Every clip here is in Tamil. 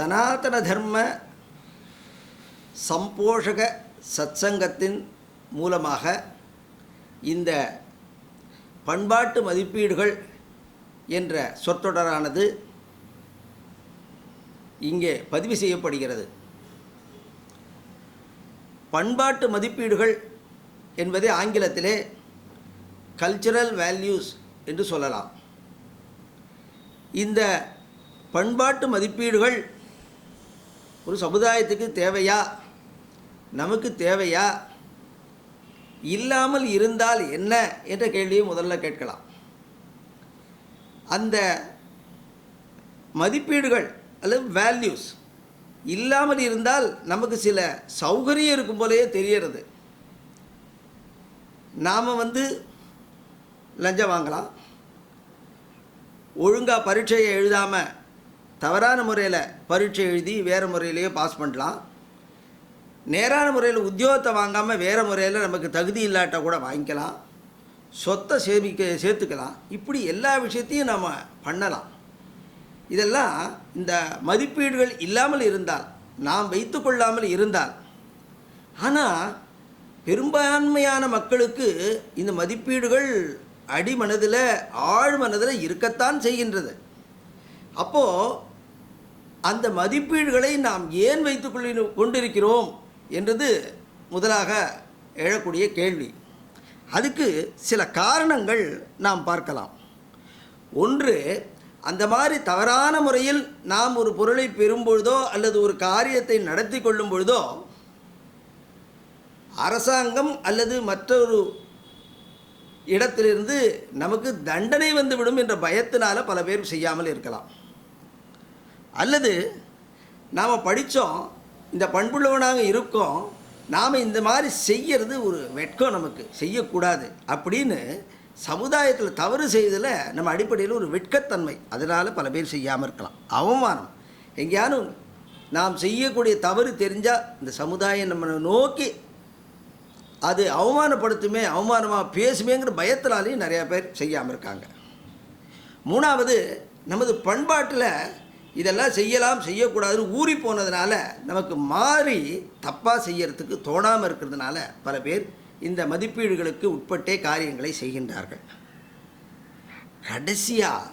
சனாதன தர்ம சம்போஷக சத்சங்கத்தின் மூலமாக இந்த பண்பாட்டு மதிப்பீடுகள் என்ற சொற்றொடரானது இங்கே பதிவு செய்யப்படுகிறது. பண்பாட்டு மதிப்பீடுகள் என்பதை ஆங்கிலத்திலே கல்ச்சுரல் வேல்யூஸ் என்று சொல்லலாம். இந்த பண்பாட்டு மதிப்பீடுகள் ஒரு சமுதாயத்துக்கு தேவையா, நமக்கு தேவையா, இல்லாமல் இருந்தால் என்ன என்ற கேள்வியை முதல்ல கேட்கலாம். அந்த மதிப்பீடுகள் அல்லது வேல்யூஸ் இல்லாமல் இருந்தால் நமக்கு சில சௌகரியம் இருக்கும் போலேயே தெரிகிறது. நாம் லஞ்சம் வாங்கலாம், ஒழுங்காக பரீட்சையை எழுதாமல் தவறான முறையில் பரீட்சை எழுதி வேறு முறையிலேயே பாஸ் பண்ணலாம், நேரான முறையில் உத்தியோகத்தை வாங்காமல் வேறு முறையில் நமக்கு தகுதி இல்லாட்ட கூட வாங்கிக்கலாம், சொத்தை சேர்த்துக்கலாம். இப்படி எல்லா விஷயத்தையும் நாம் பண்ணலாம். இதெல்லாம் இந்த மதிப்பீடுகள் இல்லாமல் இருந்தால், நாம் வைத்து கொள்ளாமல் இருந்தால். ஆனால் பெரும்பான்மையான மக்களுக்கு இந்த மதிப்பீடுகள் அடிமனதில் ஆழ்மனதில் இருக்கத்தான் செய்கின்றது. அப்போது அந்த மதிப்பீடுகளை நாம் ஏன் வைத்து கொண்டிருக்கிறோம் என்றது முதலாக எழக்கூடிய கேள்வி. அதுக்கு சில காரணங்கள் நாம் பார்க்கலாம். ஒன்று, அந்த மாதிரி தவறான முறையில் நாம் ஒரு பொருளை பெறும்பொழுதோ அல்லது ஒரு காரியத்தை நடத்தி கொள்ளும் பொழுதோ அரசாங்கம் அல்லது மற்றொரு இடத்திலிருந்து நமக்கு தண்டனை வந்துவிடும் என்ற பயத்தினால பல பேர் செய்யாமல் இருக்கலாம். அல்லது நாம் படித்தோம், இந்த பண்புள்ளவனாக இருக்கோம், நாம் இந்த மாதிரி செய்கிறது ஒரு வெட்கம், நமக்கு செய்யக்கூடாது அப்படின்னு சமுதாயத்தில் தவறு செய்ததில் நம்ம அடிப்படையில் ஒரு வெட்கத்தன்மை, அதனால் பல பேர் செய்யாமல் இருக்கலாம். அவமானம், எங்கேயானும் நாம் செய்யக்கூடிய தவறு தெரிஞ்சால் இந்த சமுதாயம் நம்ம நோக்கி அது அவமானப்படுத்துமே, அவமானமாக பேசுமேங்கிற பயத்தினாலேயும் நிறையா பேர் செய்யாமல் இருக்காங்க. மூணாவது, நமது பண்பாட்டில் இதெல்லாம் செய்யலாம் செய்யக்கூடாதுன்னு ஊறி போனதுனால நமக்கு மாறி தப்பாக செய்யறதுக்கு தோணாமல் இருக்கிறதுனால பல பேர் இந்த மதிப்பீடுகளுக்கு உட்பட்டே காரியங்களை செய்கின்றார்கள். கடைசியாக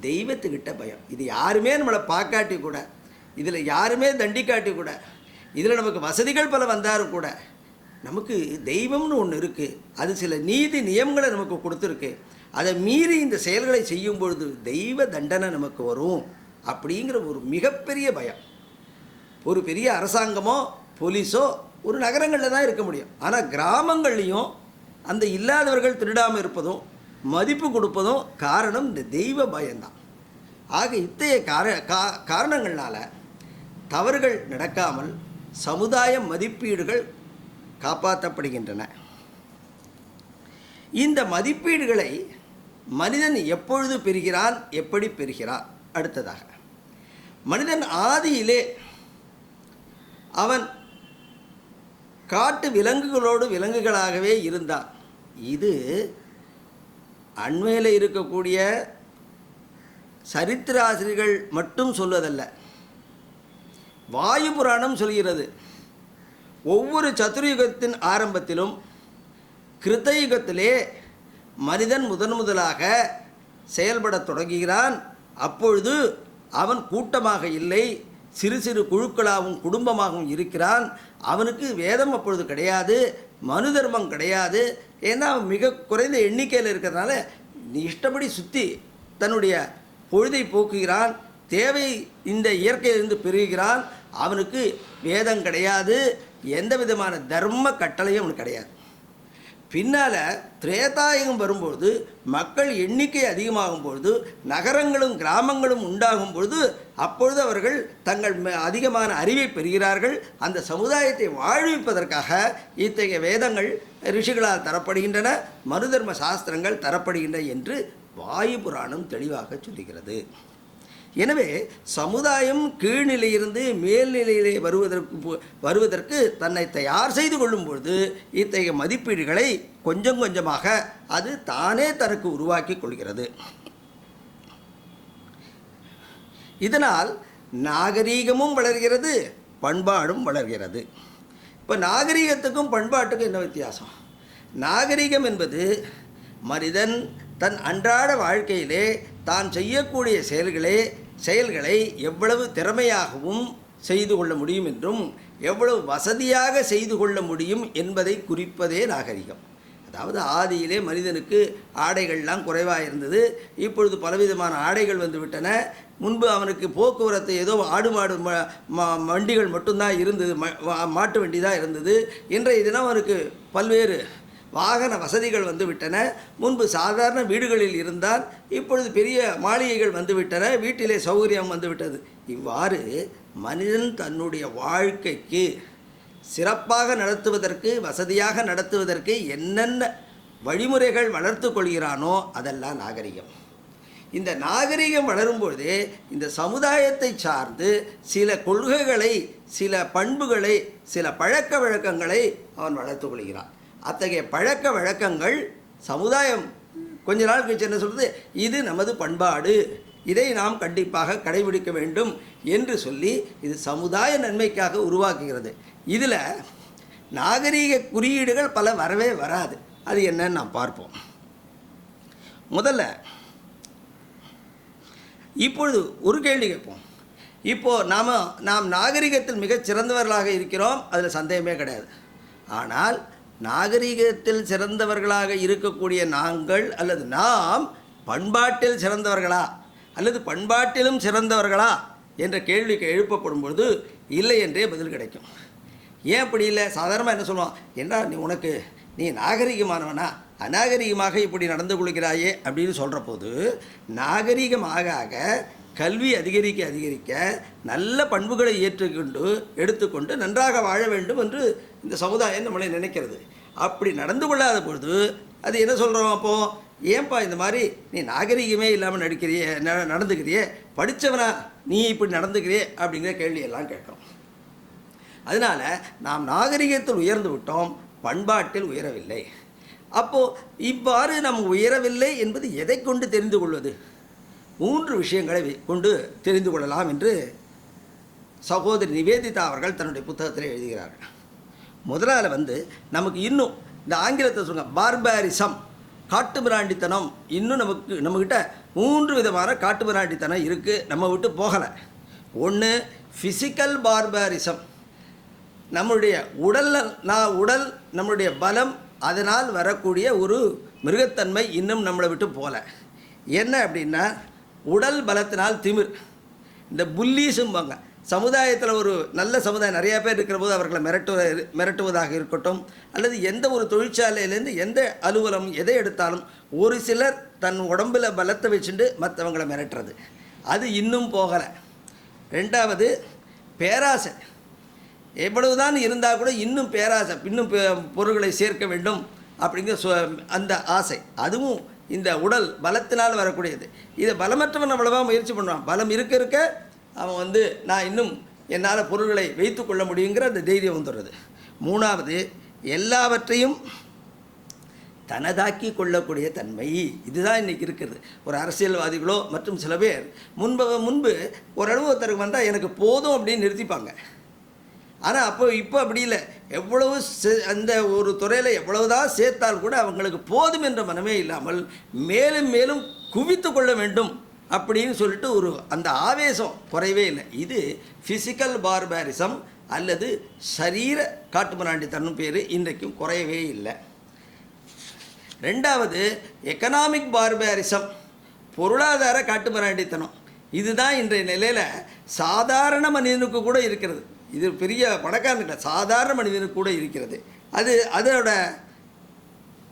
தெய்வத்துக்கிட்ட பயம். இது யாருமே நம்மளை பார்க்காட்டி கூட, இதில் யாருமே தண்டிக்காட்டி கூட, இதில் நமக்கு வசதிகள் பல வந்தாலும் கூட நமக்கு தெய்வம்னு ஒன்று இருக்குது. அது சில நீதி நியமங்களை நமக்கு கொடுத்துருக்கு. அதை மீறி இந்த செயல்களை செய்யும் பொழுது தெய்வ தண்டனை நமக்கு வரும் அப்படிங்கிற ஒரு மிகப்பெரிய பயம். ஒரு பெரிய அரசாங்கமோ போலீஸோ ஒரு நகரங்களில் தான் இருக்க முடியும். ஆனால் கிராமங்கள்லேயும் அந்த இல்லாதவர்கள் திருடாமல் இருப்பதும் மதிப்பு கொடுப்பதும் காரணம் இந்த தெய்வ பயம்தான். ஆக இத்தகைய காரணங்களால் தவறுகள் நடக்காமல் சமுதாய மதிப்பீடுகள் காப்பாற்றப்படுகின்றன. இந்த மதிப்பீடுகளை மனிதன் எப்பொழுது பெறுகிறான், எப்படி பெறுகிறான்? அடுத்ததாக, மனிதன் ஆதியிலே அவன் காட்டு விலங்குகளோடு விலங்குகளாகவே இருந்தான். இது அண்மையில் இருக்கக்கூடிய சரித்திராசிரியர்கள் மட்டும் சொல்வதல்ல, வாயு புராணம் சொல்கிறது. ஒவ்வொரு சதுரயுகத்தின் ஆரம்பத்திலும் கிருத்தயுகத்திலே மனிதன் முதலாக செயல்படத் தொடங்குகிறான். அப்பொழுது அவன் கூட்டமாக இல்லை, சிறு சிறு குழுக்களாகவும் குடும்பமாகவும் இருக்கிறான். அவனுக்கு வேதம் அப்பொழுது கிடையாது, மனு தர்மம் கிடையாது. ஏன்னா அவன் மிக குறைந்த எண்ணிக்கையில் இருக்கிறதுனால இஷ்டப்படி சுற்றி தன்னுடைய பொழுதை போக்குகிறான், தேவை இந்த இயற்கையிலிருந்து பெறுகிறான். அவனுக்கு வேதம் கிடையாது, எந்த விதமான தர்ம கட்டளையும் அவனுக்கு கிடையாது. பின்னால் திரேதாயுகம் வரும்பொழுது மக்கள் எண்ணிக்கை அதிகமாகும் பொழுது நகரங்களும் கிராமங்களும் உண்டாகும் பொழுது அப்பொழுது அவர்கள் தங்கள் அதிகமான அறிவை பெறுகிறார்கள். அந்த சமுதாயத்தை வாழ்விப்பதற்காக இத்தகைய வேதங்கள் ரிஷிகளால் தரப்படுகின்றன, மனு தர்ம சாஸ்திரங்கள் தரப்படுகின்றன என்று வாயு புராணம் தெளிவாக சொல்லுகிறது. எனவே சமுதாயம் கீழ்நிலையிலிருந்து மேல்நிலையிலே வருவதற்கு தன்னை தயார் செய்து கொள்ளும் பொழுது இத்தகைய மதிப்பீடுகளை கொஞ்சம் கொஞ்சமாக அது தானே தனக்கு உருவாக்கி கொள்கிறது. இதனால் நாகரீகமும் வளர்கிறது, பண்பாடும் வளர்கிறது. இப்போ நாகரீகத்துக்கும் பண்பாட்டுக்கும் என்ன வித்தியாசம்? நாகரீகம் என்பது மனிதன் தன் அன்றாட வாழ்க்கையிலே தான் செய்யக்கூடிய செயல்களை எவ்வளவு திறமையாகவும் செய்து கொள்ள முடியும் என்றும் எவ்வளவு வசதியாக செய்து கொள்ள முடியும் என்பதை குறிப்பதே நாகரிகம். அதாவது ஆதியிலே மனிதனுக்கு ஆடைகள்லாம் குறைவாக இருந்தது. இப்பொழுது பலவிதமான ஆடைகள் வந்துவிட்டன. முன்பு அவனுக்கு போக்குவரத்து ஏதோ ஆடு மாடு வண்டிகள் மட்டும்தான் இருந்தது, மாட்டு வண்டி தான் இருந்தது. இன்றைய தினம் அவனுக்கு பல்வேறு வாகன வசதிகள் வந்துவிட்டன. முன்பு சாதாரண வீடுகளில் இருந்தால் இப்பொழுது பெரிய மாளிகைகள் வந்துவிட்டன, வீட்டிலே சௌகரியம் வந்துவிட்டது. இவ்வாறு மனிதன் தன்னுடைய வாழ்க்கைக்கு சிறப்பாக நடத்துவதற்கு, வசதியாக நடத்துவதற்கு என்னென்ன வழிமுறைகள் வளர்த்து கொள்கிறானோ அதெல்லாம் நாகரிகம். இந்த நாகரிகம் வளரும்பொழுதே இந்த சமுதாயத்தை சார்ந்து சில கொள்கைகளை, சில பண்புகளை, சில பழக்க வழக்கங்களை அவன் வளர்த்து கொள்கிறான். அத்தகைய பழக்க வழக்கங்கள் சமுதாயம் கொஞ்ச நாள் கழிச்சு என்ன சொல்கிறது, இது நமது பண்பாடு, இதை நாம் கண்டிப்பாக கடைபிடிக்க வேண்டும் என்று சொல்லி இது சமுதாய நன்மைக்காக உருவாக்குகிறது. இதில் நாகரீக குறியீடுகள் பல வரவே வராது. அது என்னன்னு நாம் பார்ப்போம். முதல்ல இப்பொழுது ஒரு கேள்வி கேட்போம். இப்போது நாம் நாகரிகத்தில் மிகச் சிறந்தவர்களாக இருக்கிறோம், அதில் சந்தேகமே கிடையாது. ஆனால் நாகரிகத்தில் சிறந்தவர்களாக இருக்கக்கூடிய நாங்கள் அல்லது நாம் பண்பாட்டில் சிறந்தவர்களா அல்லது பண்பாட்டிலும் சிறந்தவர்களா என்ற கேள்விக்கு எழுப்பப்படும் பொழுது இல்லை என்றே பதில் கிடைக்கும். ஏன் அப்படி இல்லை? சாதாரணமாக என்ன சொல்லுவோம், என்ன நீ நாகரிகமானவனா, அநாகரிகமாக இப்படி நடந்து கொள்கிறாயே அப்படின்னு சொல்கிற போது, நாகரிகமாக ஆக கல்வி அதிகரிக்க நல்ல பண்புகளை எடுத்துக்கொண்டு நன்றாக வாழ வேண்டும் என்று இந்த சமுதாயம் நம்மளை நினைக்கிறது. அப்படி நடந்து கொள்ளாத பொழுது அது என்ன சொல்கிறோம்? அப்போது ஏன்பா இந்த மாதிரி நீ நாகரிகமே இல்லாமல் நடந்துக்கிறியே, படித்தவனா நீ இப்படி நடந்துக்கிறியே அப்படிங்கிற கேள்வியெல்லாம் கேட்குறோம். அதனால் நாம் நாகரிகத்தில் உயர்ந்து விட்டோம், பண்பாட்டில் உயரவில்லை. அப்போது இவ்வாறு நாம் உயரவில்லை என்பது எதை கொண்டு தெரிந்து கொள்வது? 3 விஷயங்களை கொண்டு தெரிந்து கொள்ளலாம் என்று சகோதரி நிவேதிதா அவர்கள் தன்னுடைய புத்தகத்தில் எழுதுகிறார்கள். முதலாவது நமக்கு இன்னும் இந்த ஆங்கிலத்தை சொல்லுங்க, பார்பாரிசம், காட்டுமிராண்டித்தனம் இன்னும் நம்மக்கிட்ட 3 விதமான காட்டுமிராண்டித்தனம் இருக்குது, நம்ம விட்டு போகலை. ஒன்று ஃபிசிக்கல் பார்பாரிசம், நம்முடைய உடல் நம்முடைய பலம், அதனால் வரக்கூடிய ஒரு மிருகத்தன்மை இன்னும் நம்மளை விட்டு போகல. என்ன அப்படின்னா, உடல் பலத்தினால் திமிர், இந்த புல்லீஸும்பாங்க. சமுதாயத்தில் ஒரு நல்ல சமுதாயம் நிறையா பேர் இருக்கிற போது அவர்களை மிரட்டுவதாக இருக்கட்டும், அல்லது எந்த ஒரு தொழிற்சாலையிலேருந்து எந்த அலுவலம் எதை எடுத்தாலும் ஒரு சிலர் தன் உடம்பில் பலத்தை வச்சுட்டு மற்றவங்களை மிரட்டுறது, அது இன்னும் போகலை. 2வது பேராசை, எவ்வளவுதான் இருந்தால் கூட இன்னும் பேராசை, இன்னும் பொருள்களை சேர்க்க வேண்டும் அப்படிங்கிற அந்த ஆசை, அதுவும் இந்த உடல் பலத்தினால் வரக்கூடியது. இதை பலமற்றவன் அவ்வளவா முயற்சி பண்ணுவான். பலம் இருக்க அவன் நான் இன்னும் என்னால் பொருள்களை வைத்து கொள்ள முடியுங்கிற அந்த தைரியம் வந்துடுறது. 3வது எல்லாவற்றையும் தனதாக்கி கொள்ளக்கூடிய தன்மை. இதுதான் இன்றைக்கி இருக்கிறது. ஒரு அரசியல்வாதிகளோ மற்றும் சில பேர் முன்பு ஓரளவு ஒருத்தருக்கு வந்தால் எனக்கு போதும் அப்படின்னு நிறுத்திப்பாங்க. ஆனால் இப்போ அப்படி இல்லை. எவ்வளவு அந்த ஒரு துறையில் எவ்வளவுதான் சேர்த்தால் கூட அவங்களுக்கு போதும் என்ற மனமே இல்லாமல் மேலும் மேலும் குவித்து கொள்ள வேண்டும் அப்படின்னு சொல்லிட்டு அந்த ஆவேசம் குறைவே இல்லை. இது ஃபிசிக்கல் பார்பாரிசம் அல்லது சரீர காட்டுமிராண்டித்தனம் பேர் இன்றைக்கும் குறையவே இல்லை. 2வது எக்கனாமிக் பார்பாரிசம், பொருளாதார காட்டுமிராண்டித்தனம். இதுதான் இன்றைய நிலையில் சாதாரண மனிதனுக்கு கூட இருக்கிறது. இது பெரிய பணக்காரனுக்கு சாதாரண மனிதனுக்கு கூட இருக்கிறது.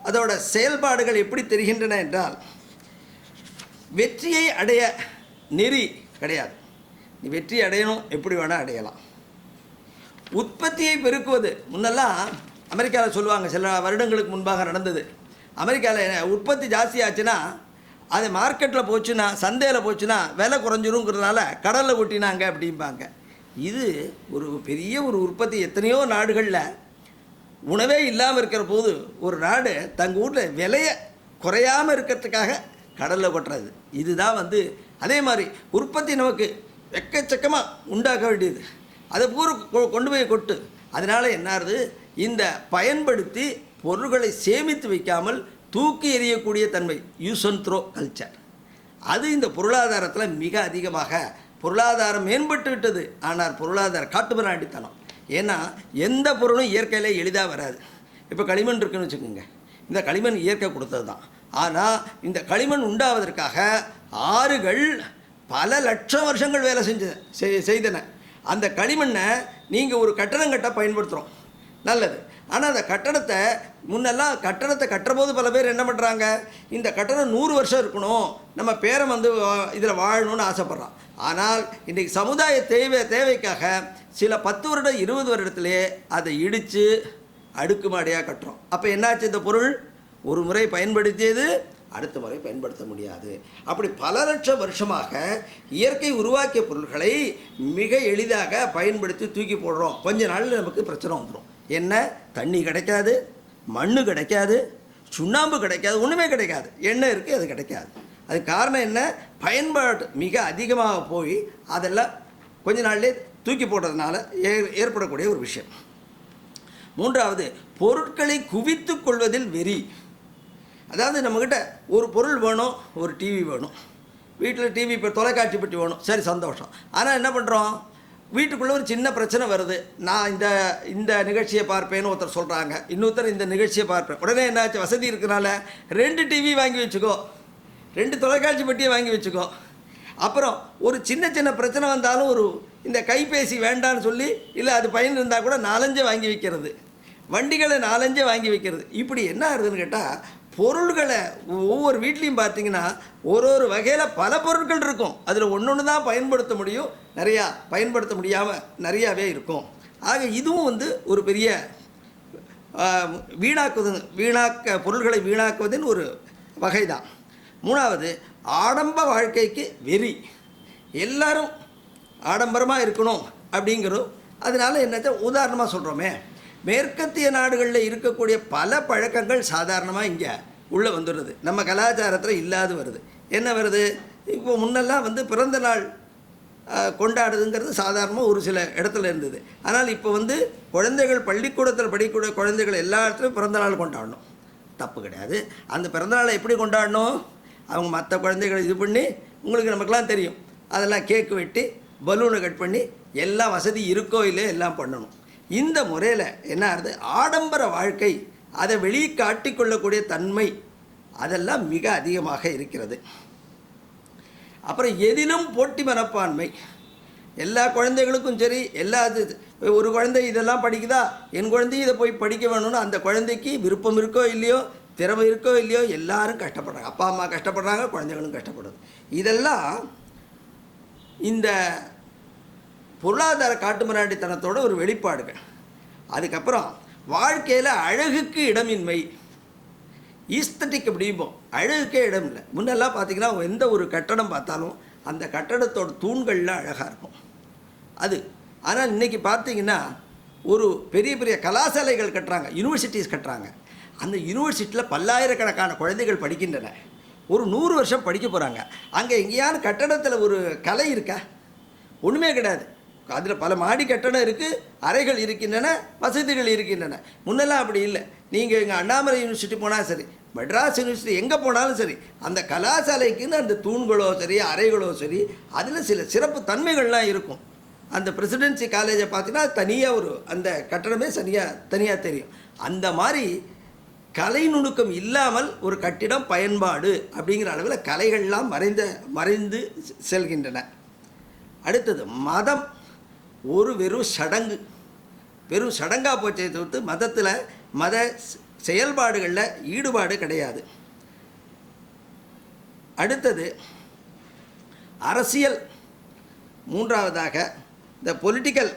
அதோட செயல்பாடுகள் எப்படி தெரிகின்றன என்றால், வெற்றியை அடைய நெறி கிடையாது. நீ வெற்றி அடையணும், எப்படி வேணால் அடையலாம். உற்பத்தியை பெருக்குவது, முன்னெல்லாம் அமெரிக்காவில் சொல்லுவாங்க, சில வருடங்களுக்கு முன்பாக நடந்தது. அமெரிக்காவில் உற்பத்தி ஜாஸ்தி ஆச்சுன்னா அது மார்க்கெட்டில் போச்சுன்னா, சந்தையில் போச்சுன்னா விலை குறைஞ்சிருங்கிறதுனால கடலில் கொட்டினாங்க அப்படிம்பாங்க. இது ஒரு பெரிய ஒரு உற்பத்தி. எத்தனையோ நாடுகளில் உணவே இல்லாமல் இருக்கிற போது ஒரு நாடு தங்கள் வீட்டில் விலையை குறையாமல் இருக்கிறதுக்காக கடலில் கொட்டுறது. இதுதான் அதே மாதிரி உற்பத்தி நமக்கு எக்கச்சக்கமாக உண்டாக்க வேண்டியது, அதை பூரா கொண்டு போய் கொட்டு. அதனால் என்னாருது, இந்த பயன்படுத்தி பொருள்களை சேமித்து வைக்காமல் தூக்கி எறியக்கூடிய தன்மை, யூஸ் அண்ட் த்ரோ கல்ச்சர், அது இந்த பொருளாதாரத்தில் மிக அதிகமாக பொருளாதாரம் மேம்பட்டு விட்டது. ஆனால் பொருளாதார காட்டுமிராண்டித்தனம். ஏன்னா எந்த பொருளும் இயற்கையில் எளிதாக வராது. இப்போ களிமண் இருக்குன்னு வச்சுக்கோங்க, இந்த களிமண் இயற்கை கொடுத்தது தான். ஆனால் இந்த களிமண் உண்டாவதற்காக ஆறுகள் பல லட்சம் வருஷங்கள் வேலை செய்தன. அந்த களிமண்ணை நீங்கள் ஒரு கட்டடம் கட்ட பயன்படுத்துகிறோம், நல்லது. ஆனால் அந்த கட்டடத்தை முன்னெல்லாம் கட்டடத்தை கட்டுறபோது பல பேர் என்ன பண்ணுறாங்க, இந்த கட்டடம் 100 வருஷம் இருக்கணும், நம்ம பேரன் வந்து இதில் வாழணும்னு ஆசைப்பட்றான். ஆனால் இன்றைக்கி சமுதாய தேவைக்காக சில 10 வருடம் 20 வருடத்திலே அதை இடித்து அடுக்குமாடியாக கட்டுறோம். அப்போ என்னாச்சு, இந்த பொருள் ஒரு முறை பயன்படுத்தியது அடுத்த முறை பயன்படுத்த முடியாது. அப்படி பல லட்சம் வருஷமாக இயற்கை உருவாக்கிய பொருள்களை மிக எளிதாக பயன்படுத்தி தூக்கி போடுறோம். கொஞ்ச நாளில் நமக்கு பிரச்சனை வந்துடும். என்ன, தண்ணி கிடைக்காது, மண் கிடைக்காது, சுண்ணாம்பு கிடைக்காது, ஒன்றுமே கிடைக்காது. எண்ணெய் இருக்குது, அது கிடைக்காது. அது காரணம் என்ன, பயன்பாடு மிக அதிகமாக போய் அதெல்லாம் கொஞ்ச நாள்லேயே தூக்கி போடுறதுனால ஏற்படக்கூடிய ஒரு விஷயம். மூன்றாவது, பொருட்களை குவித்து கொள்வதில் வெறி. அதாவது நம்மக்கிட்ட ஒரு பொருள் வேணும், ஒரு டிவி வேணும், வீட்டில் டிவி இப்போ தொலைக்காட்சி பெட்டி வேணும், சரி சந்தோஷம். ஆனால் என்ன பண்ணுறோம், வீட்டுக்குள்ளே ஒரு சின்ன பிரச்சனை வருது. நான் இந்த நிகழ்ச்சியை பார்ப்பேன்னு ஒருத்தர் சொல்கிறாங்க, இன்னொருத்தர் இந்த நிகழ்ச்சியை பார்ப்பேன். உடனே என்னாச்சு, வசதி இருக்கிறனால 2 டிவி வாங்கி வச்சுக்கோ, 2 தொலைக்காட்சி பெட்டியை வாங்கி வச்சுக்கோ. அப்புறம் ஒரு சின்ன பிரச்சனை வந்தாலும் ஒரு இந்த கைபேசி வேண்டான்னு சொல்லி, இல்லை அது பயன் இருந்தால் கூட 4-5 வாங்கி வைக்கிறது, வண்டிகளை 4-5 வாங்கி வைக்கிறது. இப்படி என்ன ஆகுதுன்னு கேட்டால், பொருள்களை ஒவ்வொரு வீட்லேயும் பார்த்தீங்கன்னா ஒரு வகையில் பல பொருட்கள் இருக்கும். அதில் ஒன்று தான் பயன்படுத்த முடியும், நிறையா பயன்படுத்த முடியாமல் நிறையாவே இருக்கும். ஆக இதுவும் வந்து ஒரு பெரிய பொருள்களை வீணாக்குவதின் ஒரு வகை தான். மூணாவது, ஆடம்ப வாழ்க்கைக்கு வெறி. எல்லாரும் ஆடம்பரமாக இருக்கணும் அப்படிங்கிறோம். அதனால் என்னத்தை உதாரணமாக சொல்கிறோமே, மேற்கத்திய நாடுகளில் இருக்கக்கூடிய பல பழக்கங்கள் சாதாரணமாக இங்கே உள்ளே வந்துடுறது, நம்ம கலாச்சாரத்தில் இல்லாது வருது. என்ன வருது, இப்போ முன்னெல்லாம் வந்து பிறந்த நாள் கொண்டாடுதுங்கிறது சாதாரணமாக ஒரு சில இடத்துல இருந்தது. ஆனால் இப்போ வந்து குழந்தைகள் பள்ளிக்கூடத்தில் படிக்கக்கூடிய குழந்தைகள் எல்லா இடத்துலையும் பிறந்த நாள் கொண்டாடணும், தப்பு கிடையாது. அந்த பிறந்தநாளை எப்படி கொண்டாடணும், அவங்க மற்ற குழந்தைகளை இது பண்ணி, உங்களுக்கு நமக்கெல்லாம் தெரியும், அதெல்லாம் கேக்கு வெட்டி பலூனை கட் பண்ணி எல்லாம் வசதி இருக்கோ இல்லையோ எல்லாம் பண்ணணும். இந்த முறையில் என்ன ஆகுது, ஆடம்பர வாழ்க்கை, அதை வெளியே காட்டிக்கொள்ளக்கூடிய தன்மை அதெல்லாம் மிக அதிகமாக இருக்கிறது. அப்புறம் எதிலும் போட்டி மனப்பான்மை. எல்லா குழந்தைகளுக்கும் சரி, ஒரு குழந்தை இதெல்லாம் படிக்குதா, என் குழந்தையும் இதை போய் படிக்க வேணும்னு அந்த குழந்தைக்கு விருப்பம் இருக்கோ இல்லையோ, திறமை இருக்கோ இல்லையோ, எல்லாரும் கஷ்டப்படுறாங்க. அப்பா அம்மா கஷ்டப்படுறாங்க, குழந்தைகளும் கஷ்டப்படுது. இதெல்லாம் இந்த பொருளாதார காட்டுமிராண்டித்தனத்தோட ஒரு வெளிப்பாடுகள். அதுக்கப்புறம் வாழ்க்கையில் அழகுக்கு இடமின்மை, ஈஸ்தட்டிக் அப்படிம்போம், அழகுக்கே இடம் இல்லை. முன்னெல்லாம் பார்த்திங்கன்னா எந்த ஒரு கட்டடம் பார்த்தாலும் அந்த கட்டடத்தோட தூண்கள்லாம் அழகாக இருக்கும் அது. ஆனால் இன்றைக்கி பார்த்திங்கன்னா ஒரு பெரிய கலாசாலைகள் கட்டுறாங்க, யூனிவர்சிட்டிஸ் கட்டுறாங்க. அந்த யூனிவர்சிட்டியில் பல்லாயிரக்கணக்கான குழந்தைகள் படிக்கின்றன. ஒரு 100 வருஷம் படிக்க போகிறாங்க. அங்கே எங்கேயாவது கட்டடத்தில் ஒரு கலை இருக்கா, ஒன்றுமே கிடையாது. அதில் பல மாடி கட்டடம் இருக்குது, அறைகள் இருக்கின்றன, வசதிகள் இருக்கின்றன. முன்னெல்லாம் அப்படி இல்லை. நீங்கள் எங்கள் அண்ணாமலை யூனிவர்சிட்டி போனால் சரி, மெட்ராஸ் யூனிவர்சிட்டி எங்கே போனாலும் சரி, அந்த கலாசாலைக்குன்னு அந்த தூண்களோ சரி, அறைகளோ சரி, அதில் சில சிறப்பு தன்மைகள்லாம் இருக்கும். அந்த பிரசிடென்சி காலேஜை பார்த்தீங்கன்னா தனியாக அந்த கட்டடமே தனியாக தெரியும். அந்த மாதிரி கலை நுணுக்கம் இல்லாமல் ஒரு கட்டிடம் பயன்பாடு அப்படிங்கிற அளவில் கலைகள்லாம் மறைந்து செல்கின்றன. அடுத்தது, மதம் ஒரு வெறும் சடங்காக போச்சே தவிர்த்து மதத்தில் மத செயல்பாடுகளில் ஈடுபாடு கிடையாது. அடுத்தது அரசியல். மூன்றாவதாக இந்த பொலிட்டிக்கல்.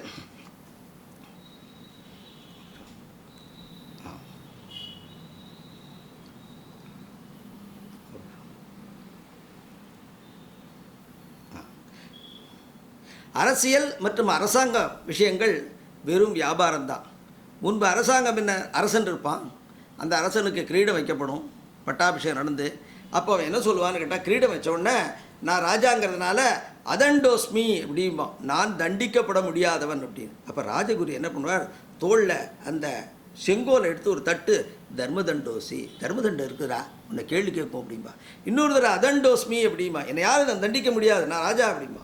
அரசியல் மற்றும் அரசாங்க விஷயங்கள் வெறும் வியாபாரம்தான். முன்பு அரசாங்கம் என்ன, அரசன் இருப்பான், அந்த அரசனுக்கு கிரீடம் வைக்கப்படும், பட்டாபிஷேகம் நடந்து. அப்போ அவன் என்ன சொல்லுவான்னு கேட்டால், கிரீடம் வச்ச உடனே நான் ராஜாங்கிறதுனால அதண்டோஸ்மி அப்படிம்பா, நான் தண்டிக்கப்பட முடியாதவன் அப்படின்னு. அப்போ ராஜகுரு என்ன பண்ணுவார், தோளில் அந்த செங்கோலை எடுத்து ஒரு தட்டு, தர்மதண்டோசி, தர்மதண்டம் இருக்குதா, உன்னை கேள்வி கேட்போம் அப்படின்பா. இன்னொரு தடவை அதண்டோஸ்மி அப்படிம்பா, என்னை யாரும் நான் தண்டிக்க முடியாது, நான் ராஜா அப்படிம்பா,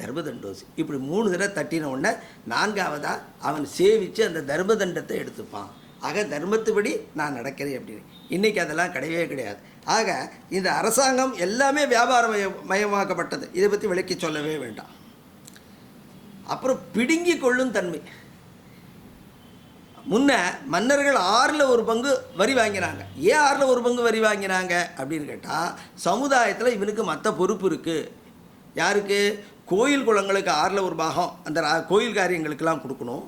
தர்மதண்டோசி. இப்படி 3 தடவை தட்டின உடனே 4ஆவதாக அவன் சேவித்து அந்த தர்மதண்டத்தை எடுத்துப்பான். ஆக தர்மத்துப்படி நான் நடக்கிறேன் அப்படின்னு. இன்றைக்கி அதெல்லாம் கிடையவே கிடையாது. ஆக இந்த அரசாங்கம் எல்லாமே வியாபார மயமாக்கப்பட்டது. இதை பற்றி விளக்கி சொல்லவே வேண்டாம். அப்புறம் பிடுங்கி கொள்ளும் தன்மை. முன்ன மன்னர்கள் 1/6 வரி வாங்கினாங்க. ஏன் 1/6 வரி வாங்கினாங்க அப்படின்னு கேட்டால், சமுதாயத்தில் இவனுக்கு மற்ற பொறுப்பு இருக்குது. யாருக்கு? கோயில் குளங்களுக்கு 1/6 அந்த கோயில் காரியங்களுக்கெல்லாம் கொடுக்கணும்.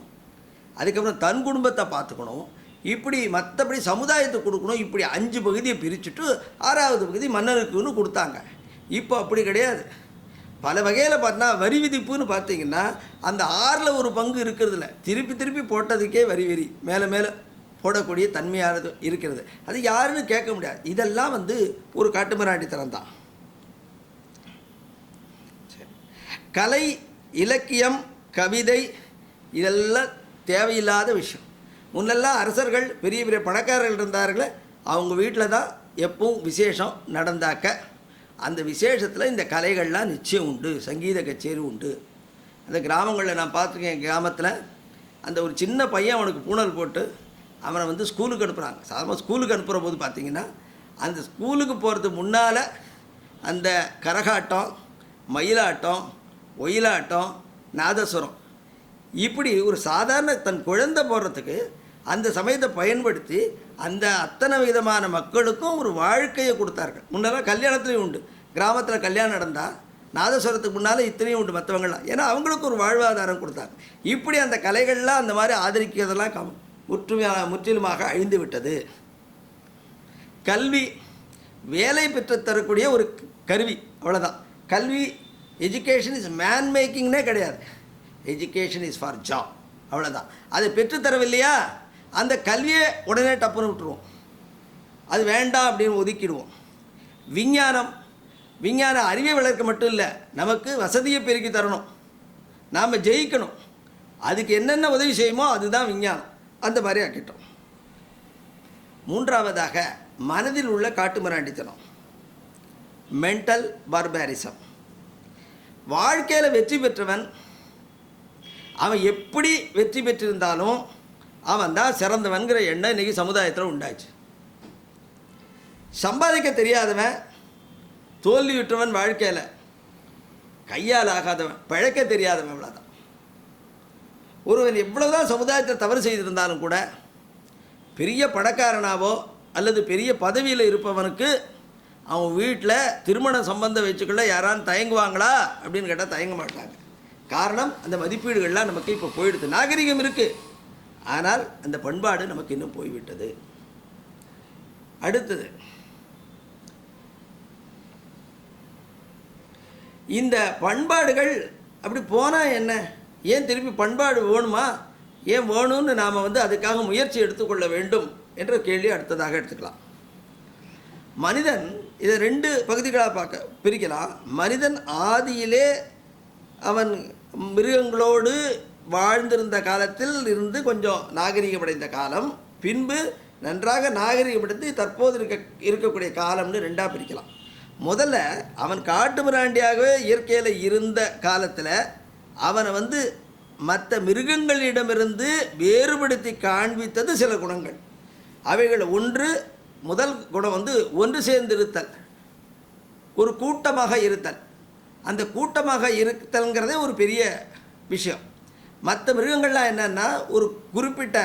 அதுக்கப்புறம் தன் குடும்பத்தை பார்த்துக்கணும். இப்படி மற்றபடி சமுதாயத்துக்கு கொடுக்கணும். இப்படி 5 பகுதியை பிரிச்சுட்டு 6வது பகுதி மன்னருக்குன்னு கொடுத்தாங்க. இப்போ அப்படி கிடையாது. பல வகையில் பார்த்தா வரி விதிப்புன்னு பார்த்தீங்கன்னா அந்த 1/6 இருக்கிறதுல திருப்பி திருப்பி போட்டதுக்கே வரி மேலே மேலே போடக்கூடிய தன்மையானது இருக்கிறது. அது யாருன்னு கேட்க முடியாது. இதெல்லாம் ஒரு காட்டுமிராண்டித்தனம் தான். கலை, இலக்கியம், கவிதை இதெல்லாம் தேவையில்லாத விஷயம். முன்னெல்லாம் அரசர்கள் பெரிய பெரிய பணக்காரர்கள் இருந்தார்கள். அவங்க வீட்டில் தான் எப்பவும் விசேஷம் நடந்தாக்க அந்த விசேஷத்தில் இந்த கலைகள்லாம் நிச்சயம் உண்டு. சங்கீத கச்சேரி உண்டு. அந்த கிராமங்களில் நான் பார்த்துருக்கேன். என் கிராமத்தில் அந்த ஒரு சின்ன பையன் அவனுக்கு பூணல் போட்டு அவனை ஸ்கூலுக்கு அனுப்புகிறாங்க. சாதாரணமாக ஸ்கூலுக்கு அனுப்புகிற போது பார்த்திங்கன்னா அந்த ஸ்கூலுக்கு போகிறதுக்கு முன்னால் அந்த கரகாட்டம், மயிலாட்டம், ஒயிலாட்டம், நாதஸ்வரம், இப்படி ஒரு சாதாரண தன் குழந்தை போடுறதுக்கு அந்த சமயத்தை பயன்படுத்தி அந்த அத்தனை விதமான மக்களுக்கும் ஒரு வாழ்க்கையை கொடுத்தார்கள். முன்னெல்லாம் கல்யாணத்துலேயும் உண்டு. கிராமத்தில் கல்யாணம் நடந்தால் நாதஸ்வரத்துக்கு முன்னால் இத்தனையும் உண்டு மற்றவங்களாம். ஏன்னா அவங்களுக்கு ஒரு வாழ்வாதாரம் கொடுத்தாங்க. இப்படி அந்த கலைகள்லாம் அந்த மாதிரி ஆதரிக்கிறதெல்லாம் முற்றிலுமாக அழிந்து விட்டது. கல்வி வேலை பெற்று தரக்கூடிய ஒரு கருவி, அவ்வளோதான். கல்வி எஜுகேஷன் இஸ் மேன் மேக்கிங்னே கிடையாது. எஜுகேஷன் இஸ் ஃபார் ஜாப், அவ்வளோதான். அதை பெற்றுத்தரவில்லையா அந்த கல்வியை உடனே டப்புன்னு விட்டுருவோம். அது வேண்டாம் அப்படின்னு ஒதுக்கிடுவோம். விஞ்ஞான அறிவை வளர்க்க மட்டும் இல்லை, நமக்கு வசதியை பெருக்கி தரணும், நாம் ஜெயிக்கணும். அதுக்கு என்னென்ன உதவி செய்யுமோ அதுதான் விஞ்ஞானம். அந்த மாதிரி ஆக்கிட்டோம். 3ஆவதாக மனதில் உள்ள காட்டுமிராண்டித்தனம், மென்டல் பார்பாரிசம். வாழ்க்கையில் வெற்றி பெற்றவன் அவன் எப்படி வெற்றி பெற்றிருந்தாலும் அவன் தான் சிறந்தவன்கிற எண்ணம் இன்றைக்கி சமுதாயத்தில் உண்டாச்சு. சம்பாதிக்க தெரியாதவன், தோல்வியுற்றவன், வாழ்க்கையில் கையால் ஆகாதவன், பழக்க தெரியாதவன், அவ்வளோதான். ஒருவன் எவ்வளோதான் சமுதாயத்தை தவறு செய்திருந்தாலும் கூட பெரிய பணக்காரனாவோ அல்லது பெரிய பதவியில் இருப்பவனுக்கு அவன் வீட்டில் திருமண சம்பந்தம் வச்சுக்கொள்ள யாரான்னு தயங்குவாங்களா அப்படின்னு கேட்டால் தயங்க மாட்டாங்க. காரணம், அந்த மதிப்பீடுகள்லாம் நமக்கு இப்போ போயிடுது. நாகரிகம் இருக்குது, ஆனால் அந்த பண்பாடு நமக்கு இன்னும் போய்விட்டது. அடுத்தது, இந்த பண்பாடுகள் அப்படி போனால் என்ன, ஏன் திருப்பி பண்பாடு வேணுமா, ஏன் வேணும்னு நாம் அதுக்காக முயற்சி எடுத்துக்கொள்ள வேண்டும் என்ற கேள்வி அடுத்ததாக எடுத்துக்கலாம். மனிதன் இதை 2 பகுதிகளாக பிரிக்கலாம். மனிதன் ஆதியிலே அவன் மிருகங்களோடு வாழ்ந்திருந்த காலத்தில் இருந்து கொஞ்சம் நாகரிகமடைந்த காலம், பின்பு நன்றாக நாகரிகப்படுத்தி தற்போது இருக்கக்கூடிய காலம்னு 2ஆக பிரிக்கலாம். முதல்ல அவன் காட்டு மிராண்டியாகவே இயற்கையில் இருந்த காலத்தில் அவனை மற்ற மிருகங்களிடமிருந்து வேறுபடுத்தி காண்பித்தது சில குணங்கள். அவைகள் முதல் குணம் ஒன்று சேர்ந்திருத்தல், ஒரு கூட்டமாக இருத்தல். அந்த கூட்டமாக இருத்தல்ங்கிறதே ஒரு பெரிய விஷயம். மற்ற மிருகங்கள்லாம் என்னென்னா ஒரு குறிப்பிட்ட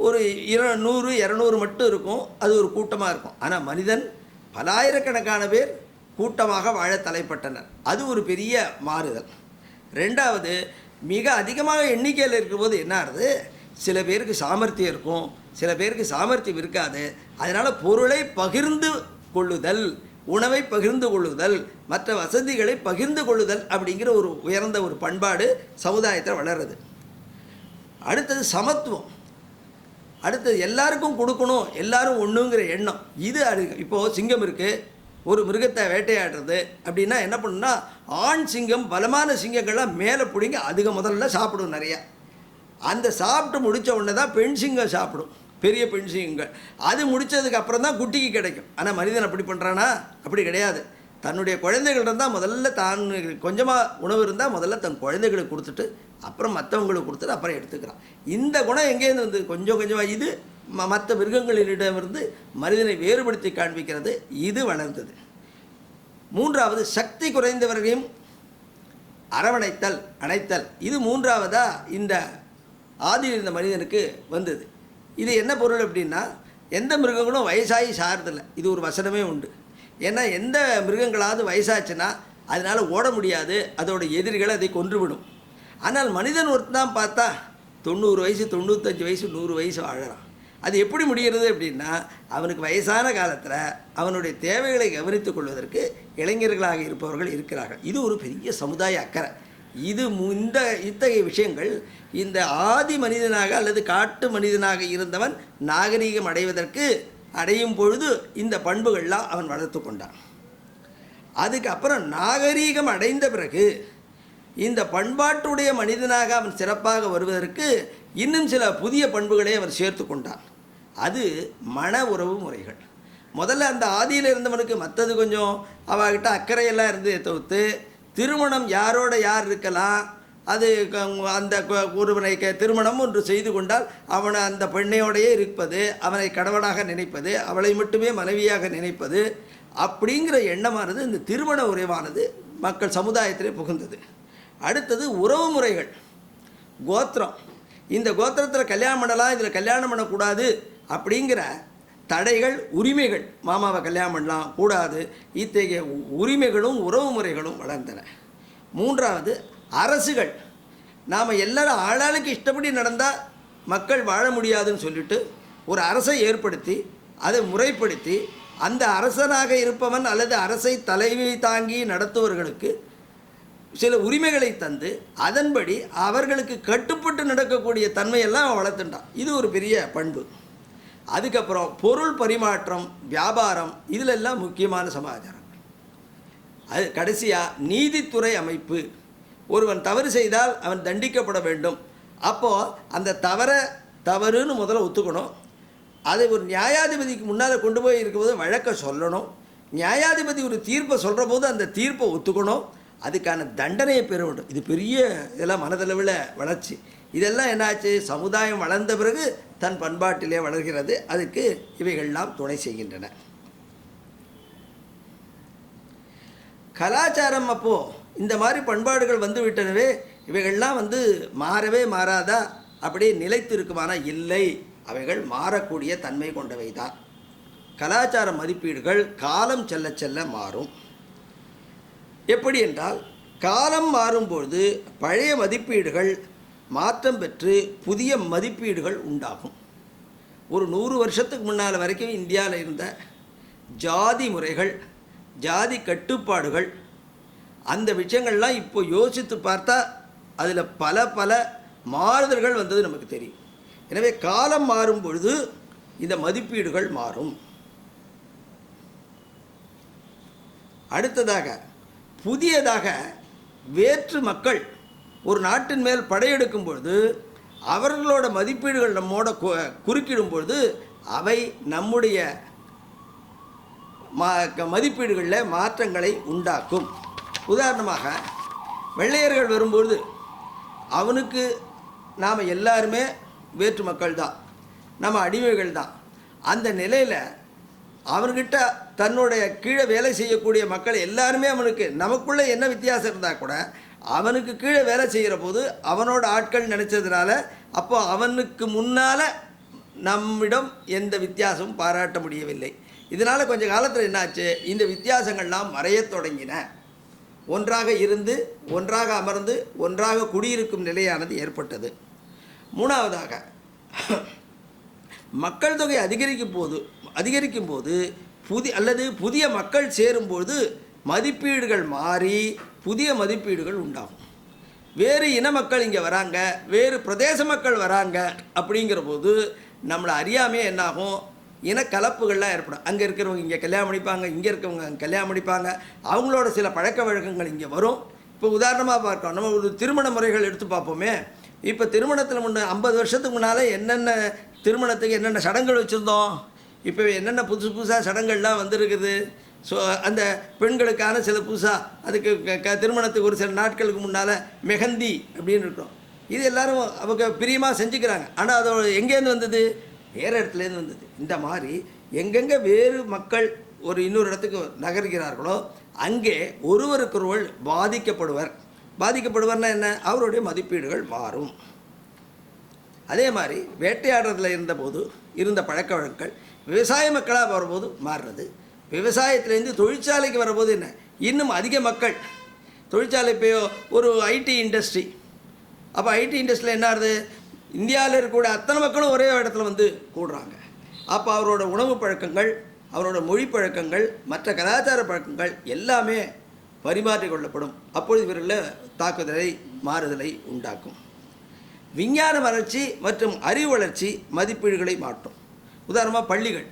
ஒரு 100 200 மட்டும் இருக்கும், அது ஒரு கூட்டமாக இருக்கும். ஆனால் மனிதன் பலாயிரக்கணக்கான பேர் கூட்டமாக வாழ தலைப்பட்டனர். அது ஒரு பெரிய மாறுதல். 2வது, மிக அதிகமாக எண்ணிக்கையில் இருக்கும்போது என்ன ஆகுது, சில பேருக்கு சாமர்த்தியம் இருக்கும், சில பேருக்கு சாமர்த்தியம் இருக்காது. அதனால் பொருளை பகிர்ந்து கொள்ளுதல், உணவை பகிர்ந்து கொள்ளுதல், மற்ற வசதிகளை பகிர்ந்து கொள்ளுதல் அப்படிங்கிற ஒரு உயர்ந்த ஒரு பண்பாடு சமுதாயத்தில் வளருது. அடுத்தது சமத்துவம். அடுத்தது எல்லாருக்கும் கொடுக்கணும், எல்லாரும் ஒன்றுங்கிற எண்ணம். இது இப்போது சிங்கம் இருக்குது, ஒரு மிருகத்தை வேட்டையாடுறது அப்படின்னா என்ன பண்ணுன்னா, ஆண் சிங்கம் பலமான சிங்கங்கள்லாம் மேலே பிடிங்க அதுக முதல்ல சாப்பிடும் நிறையா. அந்த சாப்பிட்டு முடித்த உடனே தான் பெண் சிங்கம் சாப்பிடும், பெரிய பெண் சிங்கங்கள். அது முடித்ததுக்கு அப்புறம் தான் குட்டிக்கு கிடைக்கும். ஆனால் மனிதன் அப்படி பண்ணுறானா? அப்படி கிடையாது. தன்னுடைய குழந்தைகள் இருந்தால் முதல்ல தான் கொஞ்சமாக உணவு இருந்தால் முதல்ல தன் குழந்தைகளுக்கு கொடுத்துட்டு அப்புறம் மற்றவங்களுக்கு கொடுத்துட்டு அப்புறம் எடுத்துக்கிறான். இந்த குணம் எங்கேருந்து வந்து கொஞ்சம் கொஞ்சமாக இது மற்ற மிருகங்களிடமிருந்து மனிதனை வேறுபடுத்தி காண்பிக்கிறது. இது வளர்ந்தது. மூன்றாவது, சக்தி குறைந்தவர்களையும் அரவணைத்தல், அணைத்தல். இது மூன்றாவதாக இந்த ஆதியில் இருந்த மனிதனுக்கு வந்தது. இது என்ன பொருள் அப்படின்னா, எந்த மிருகங்களும் வயசாகி சார்தில்லை. இது ஒரு வசனமே உண்டு. ஏன்னா எந்த மிருகங்களாவது வயசாச்சுன்னா அதனால் ஓட முடியாது, அதோட எதிரிகளை அதை கொன்றுவிடும். ஆனால் மனிதன் ஒருத்தான் பார்த்தா 90 வயசு 95 வயசு 100 வயசு வாழறான். அது எப்படி முடிகிறது அப்படின்னா, அவனுக்கு வயசான காலத்தில் அவனுடைய தேவைகளை கவனித்துக் கொள்வதற்கு இளைஞர்களாக இருப்பவர்கள் இருக்கிறார்கள். இது ஒரு பெரிய சமுதாய அக்கறை. இது இத்தகைய விஷயங்கள் இந்த ஆதி மனிதனாக அல்லது காட்டு மனிதனாக இருந்தவன் நாகரீகம் அடையும் பொழுது இந்த பண்புகள்லாம் அவன் வளர்த்து கொண்டான். அதுக்கப்புறம் நாகரீகம் அடைந்த பிறகு இந்த பண்பாட்டுடைய மனிதனாக அவன் சிறப்பாக வருவதற்கு இன்னும் சில புதிய பண்புகளை அவன் சேர்த்து கொண்டான். அது மன உறவு முறைகள். முதல்ல அந்த ஆதியில் இருந்தவனுக்கு மற்றது கொஞ்சம் அவகிட்ட அக்கறையெல்லாம் இருந்து தவிர்த்து, திருமணம் யாரோட யார் இருக்கலாம், அது அந்த ஒருவனை திருமணம் ஒன்று செய்து கொண்டால் அவனை அந்த பெண்ணையோடையே இருப்பது, அவனை கணவனாக நினைப்பது, அவளை மட்டுமே மனைவியாக நினைப்பது அப்படிங்கிற எண்ணமானது இந்த திருமண உறவானது மக்கள் சமுதாயத்திலே புகுந்தது. அடுத்தது உறவு முறைகள். கோத்திரம். இந்த கோத்திரத்தில் கல்யாணம் பண்ணலாம், இதில் கல்யாணம் பண்ணக்கூடாது அப்படிங்கிற தடைகள், உரிமைகள். மாமாவை கல்யாணம் பண்ணலாம், கூடாது, இத்தகைய உரிமைகளும் உறவு முறைகளும் வளர்ந்தன. மூன்றாவது, அரசுகள். நாம் எல்லாரும் ஆளாளுக்கு இஷ்டப்படி நடந்தால் மக்கள் வாழ முடியாதுன்னு சொல்லிட்டு ஒரு அரசை ஏற்படுத்தி அதை முறைப்படுத்தி அந்த அரசனாக இருப்பவன் அல்லது அரசை தலைமை தாங்கி நடத்துவர்களுக்கு சில உரிமைகளை தந்து அதன்படி அவர்களுக்கு கட்டுப்பட்டு நடக்கக்கூடிய தன்மையெல்லாம் வளர்த்துட்டான். இது ஒரு பெரிய பண்பு. அதுக்கப்புறம் பொருள் பரிமாற்றம், வியாபாரம், இதிலெல்லாம் முக்கியமான சமாச்சாரம். அது கடைசியாக நீதித்துறை அமைப்பு. ஒருவன் தவறு செய்தால் அவன் தண்டிக்கப்பட வேண்டும். அப்போது அந்த தவறுன்னு முதல்ல ஒத்துக்கணும். அதை ஒரு நியாயாதிபதிக்கு முன்னால் கொண்டு போய் இருக்கும்போது வழக்கை சொல்லணும். நியாயாதிபதி ஒரு தீர்ப்பை சொல்கிற போது அந்த தீர்ப்பை ஒத்துக்கணும். அதுக்கான தண்டனையை பெற வேண்டும். இது பெரிய இதெல்லாம் மனதளவில் வளர்ச்சி. இதெல்லாம் என்னாச்சு, சமுதாயம் வளர்ந்த பிறகு தன் பண்பாட்டிலே வளர்கிறது. அதுக்கு இவைகள்லாம் துணை செய்கின்றன. கலாச்சாரம் அப்போது இந்த மாதிரி பண்பாடுகள் வந்து விட்டனவே, இவைகள்லாம் மாறவே மாறாதா, அப்படியே நிலைத்து இருக்குமானா இல்லை, அவைகள் மாறக்கூடிய தன்மை கொண்டவை தான். கலாச்சார மதிப்பீடுகள் காலம் செல்ல செல்ல மாறும். எப்படி என்றால், காலம் மாறும்பொழுது பழைய மதிப்பீடுகள் மாற்றம் பெற்று புதிய மதிப்பீடுகள் உண்டாகும். ஒரு 100 வருஷத்துக்கு முன்னால் வரைக்கும் இந்தியாவில் இருந்த ஜாதி முறைகள், ஜாதி கட்டுப்பாடுகள், அந்த விஷயங்கள்லாம் இப்போ யோசித்து பார்த்தா அதில் பல மாறுதல்கள் வந்தது நமக்கு தெரியும். எனவே காலம் மாறும் பொழுது இந்த மதிப்பீடுகள் மாறும். அடுத்ததாக, புதியதாக வேற்று மக்கள் ஒரு நாட்டின் மேல் படையெடுக்கும் பொழுது அவர்களோட மதிப்பீடுகள் நம்மோட குறுக்கிடும் பொழுது அவை நம்முடைய மதிப்பீடுகளில் மாற்றங்களை உண்டாக்கும். உதாரணமாக, வெள்ளையர்கள் வரும்பொழுது அவனுக்கு நாம் எல்லாருமே வேற்று மக்கள் தான், நம்ம அடிமைகள் தான். அந்த நிலையில் அவன்கிட்ட தன்னுடைய கீழே வேலை செய்யக்கூடிய மக்கள் எல்லாருமே அவனுக்கு, நமக்குள்ளே என்ன வித்தியாசம் இருந்தால் கூட அவனுக்கு கீழே வேலை செய்கிற போது அவனோட ஆட்கள் நினச்சதுனால அப்போ அவனுக்கு முன்னால் நம்மிடம் எந்த வித்தியாசமும் பாராட்ட முடியவில்லை. இதனால் கொஞ்சம் காலத்தில் என்னாச்சு, இந்த வித்தியாசங்கள்லாம் மறையத் தொடங்கின. ஒன்றாக இருந்து, ஒன்றாக அமர்ந்து, ஒன்றாக குடியிருக்கும் நிலையானது ஏற்பட்டது. மூணாவதாக, மக்கள் தொகை அதிகரிக்கும் போது புதிய மக்கள் சேரும்போது மதிப்பீடுகள் மாறி புதிய மதிப்பீடுகள் உண்டாகும். வேறு இன மக்கள் இங்கே வராங்க, வேறு பிரதேச மக்கள் வராங்க. அப்படிங்கிற போது நம்மளை அறியாமையே என்னாகும், இனக்கலப்புகள்லாம் ஏற்படும். அங்கே இருக்கிறவங்க இங்கே கல்யாணம் முடிப்பாங்க, இங்கே இருக்கிறவங்க அங்கே கல்யாணம் முடிப்பாங்க. அவங்களோட சில பழக்க வழக்கங்கள் இங்கே வரும். இப்போ உதாரணமாக பார்க்கணும், நம்ம ஒரு திருமண முறைகள் எடுத்து பார்ப்போமே. இப்போ திருமணத்தில் முன்ன 50 வருஷத்துக்கு முன்னால் என்னென்ன திருமணத்துக்கு என்னென்ன சடங்குகள் வச்சுருந்தோம், இப்போ என்னென்ன புதுசு புதுசாக சடங்குகள்லாம் வந்திருக்குது. ஸோ அந்த பெண்களுக்கான சில புதுசாக அதுக்கு திருமணத்துக்கு ஒரு சில நாட்களுக்கு முன்னால் மெஹந்தி அப்படின்னு இருக்கும். இது எல்லோரும் அவங்க பிரியமாக செஞ்சுக்கிறாங்க. ஆனால் அதோட எங்கேருந்து வந்தது? வேறு இடத்துலேருந்து வந்தது. இந்த மாதிரி எங்கெங்கே வேறு மக்கள் ஒரு இன்னொரு இடத்துக்கு நகர்கிறார்களோ அங்கே ஒருவருக்கொருவர் பாதிக்கப்படுவர்னா என்ன? அவருடைய மதிப்பீடுகள் மாறும். அதே மாதிரி வேட்டையாடுறதுல இருந்தபோது இருந்த பழக்க வழக்கங்கள் விவசாய மக்களாக வரும்போது மாறுறது. விவசாயத்திலேருந்து தொழிற்சாலைக்கு வரும்போது என்ன, இன்னும் அதிக மக்கள் தொழிற்சாலை. இப்போ ஒரு ஐடி இண்டஸ்ட்ரி, அப்போ ஐடி இண்டஸ்ட்ரியில் என்ன ஆகுது? இந்தியாவில் இருக்கக்கூடிய அத்தனை மக்களும் ஒரே இடத்துல வந்து கூடுறாங்க. அப்போ அவரோட உணவு பழக்கங்கள், அவரோட மொழி பழக்கங்கள், மற்ற கலாச்சார பழக்கங்கள் எல்லாமே பரிமாற்றிக்கொள்ளப்படும். அப்பொழுது இவர்களில் தாக்குதலை மாறுதலை உண்டாக்கும். விஞ்ஞான வளர்ச்சி மற்றும் அறிவு வளர்ச்சி மதிப்பீடுகளை மாற்றும். உதாரணமாக பள்ளிகள்.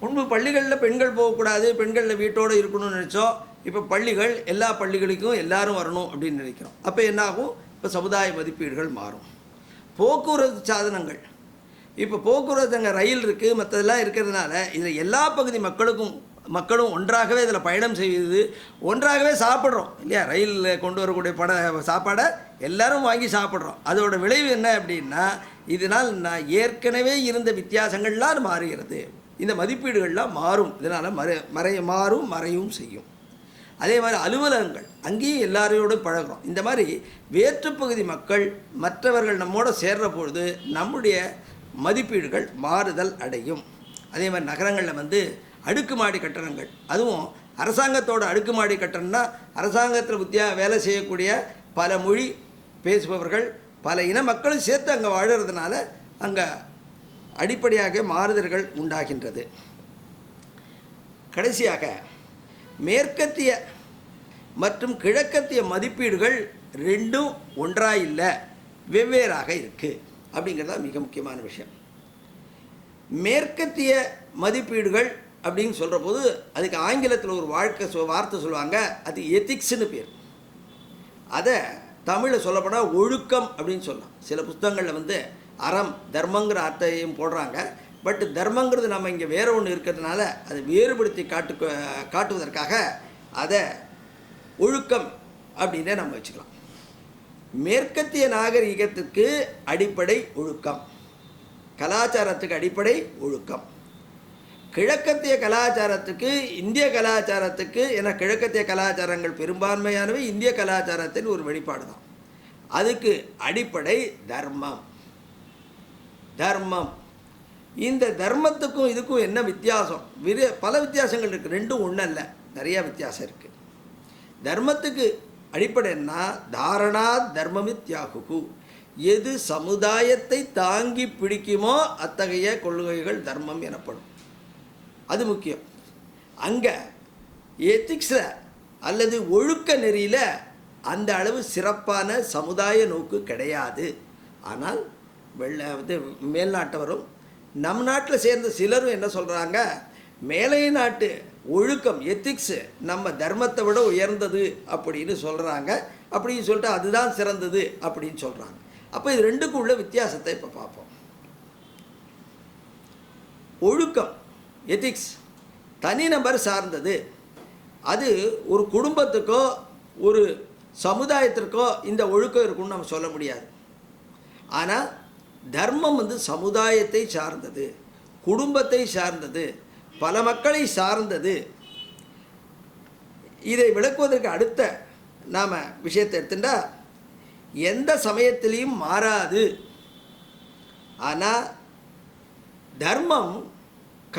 முன்பு பள்ளிகளில் பெண்கள் போகக்கூடாது, பெண்களில் வீட்டோடு இருக்கணும்னு நினச்சோம். இப்போ பள்ளிகள், எல்லா பள்ளிகளுக்கும் எல்லாரும் வரணும் அப்படின்னு நினைக்கிறோம். அப்போ என்னாகும்? இப்போ சமுதாய மதிப்பீடுகள் மாறும். போக்குவரத்து சாதனங்கள், இப்போ போக்குவரத்து அங்கே ரயில் இருக்குது, மற்றதெல்லாம் இருக்கிறதுனால இதில் எல்லா பகுதி மக்களும் ஒன்றாகவே இதில் பயணம் செய்வது, ஒன்றாகவே சாப்பிட்றோம் இல்லையா? ரயிலில் கொண்டு வரக்கூடிய சாப்பாடை எல்லோரும் வாங்கி சாப்பிட்றோம். அதோட விளைவு என்ன அப்படின்னா, இதனால் நான் ஏற்கனவே இருந்த வித்தியாசங்கள்லாம் மாறுகிறது. இந்த மதிப்பீடுகள்லாம் மாறும். இதனால் மறையும் செய்யும். அதே மாதிரி அலுவலகங்கள், அங்கேயும் எல்லாரையோடு பழகிறோம். இந்த மாதிரி வேற்றுப்பகுதி மக்கள் மற்றவர்கள் நம்மோடு சேர்ற பொழுது நம்முடைய மதிப்பீடுகள் மாறுதல் அடையும். அதே மாதிரி நகரங்களில் வந்து அடுக்குமாடி கட்டணங்கள், அதுவும் அரசாங்கத்தோட அடுக்குமாடி கட்டணம்னா அரசாங்கத்தில் வேலை செய்யக்கூடிய பல மொழி பேசுபவர்கள், பல இன மக்களும் சேர்த்து அங்கே வாழறதுனால அங்கே அடிப்படையாக மாறுதல்கள் உண்டாகின்றது. கடைசியாக மேற்கத்திய மற்றும் கிழக்கத்திய மதிப்பீடுகள் ரெண்டும் ஒன்றாக இல்லை, வெவ்வேறாக இருக்குது அப்படிங்கிறது தான் மிக முக்கியமான விஷயம். மேற்கத்திய மதிப்பீடுகள் அப்படின்னு சொல்கிற போது அதுக்கு ஆங்கிலத்தில் ஒரு வார்த்தை சொல்லுவாங்க, அது எத்திக்ஸ்னு பேர். அதை தமிழில் சொல்லப்போனால் ஒழுக்கம் அப்படின்னு சொல்லலாம். சில புத்தகங்களில் வந்து அறம், தர்மங்கிற அர்த்தையும் போடுறாங்க. பட் தர்மங்கிறது நம்ம இங்கே வேறு ஒன்று இருக்கிறதுனால அதை வேறுபடுத்தி காட்டுவதற்காக அதை ஒழுக்கம் அப்படின்னே நம்ம வச்சுக்கலாம். மேற்கத்திய நாகரிகத்துக்கு அடிப்படை ஒழுக்கம், கலாச்சாரத்துக்கு அடிப்படை ஒழுக்கம். கிழக்கத்திய கலாச்சாரத்துக்கு, இந்திய கலாச்சாரத்துக்கு, என கிழக்கத்திய கலாச்சாரங்கள் பெரும்பான்மையானவை இந்திய கலாச்சாரத்தின் ஒரு வெளிப்பாடு தான். அதுக்கு அடிப்படை தர்மம். இந்த தர்மத்துக்கும் இதுக்கும் என்ன வித்தியாசம்? பல வித்தியாசங்கள் இருக்குது. ரெண்டும் ஒன்றும் இல்லை, நிறையா வித்தியாசம் இருக்குது. தர்மத்துக்கு அடிப்படைன்னா தாரணா தர்மமித்யாகு, எது சமுதாயத்தை தாங்கி பிடிக்குமோ அத்தகைய கொள்கைகள் தர்மம் எனப்படும். அது முக்கியம். அங்கே எத்திக்ஸில் அல்லது ஒழுக்க நெறியில் அந்த அளவு சிறப்பான சமுதாய நோக்கு கிடையாது. ஆனால் மேல்நாட்டவரும் நம் நாட்டில் சேர்ந்த சிலரும் என்ன சொல்கிறாங்க, மேலை நாட்டு ஒழுக்கம் எத்திக்ஸு நம்ம தர்மத்தை விட உயர்ந்தது அப்படின்னு சொல்கிறாங்க. அப்படின்னு சொல்லிட்டு அதுதான் சிறந்தது அப்படின்னு சொல்கிறாங்க. அப்போ இது ரெண்டுக்கும் உள்ள வித்தியாசத்தை இப்போ பார்ப்போம். ஒழுக்கம், எத்திக்ஸ் தனிநபர் சார்ந்தது. அது ஒரு குடும்பத்துக்கோ ஒரு சமுதாயத்திற்கோ இந்த ஒழுக்கம் இருக்குன்னு நம்ம சொல்ல முடியாது. ஆனால் தர்மம் வந்து சமுதாயத்தை சார்ந்தது, குடும்பத்தை சார்ந்தது, பல மக்களை சார்ந்தது. இதை விளக்குவதற்கு அடுத்த நாம் விஷயத்தை எடுத்துட்டா, எந்த சமயத்திலையும் மாறாது. ஆனால் தர்மம்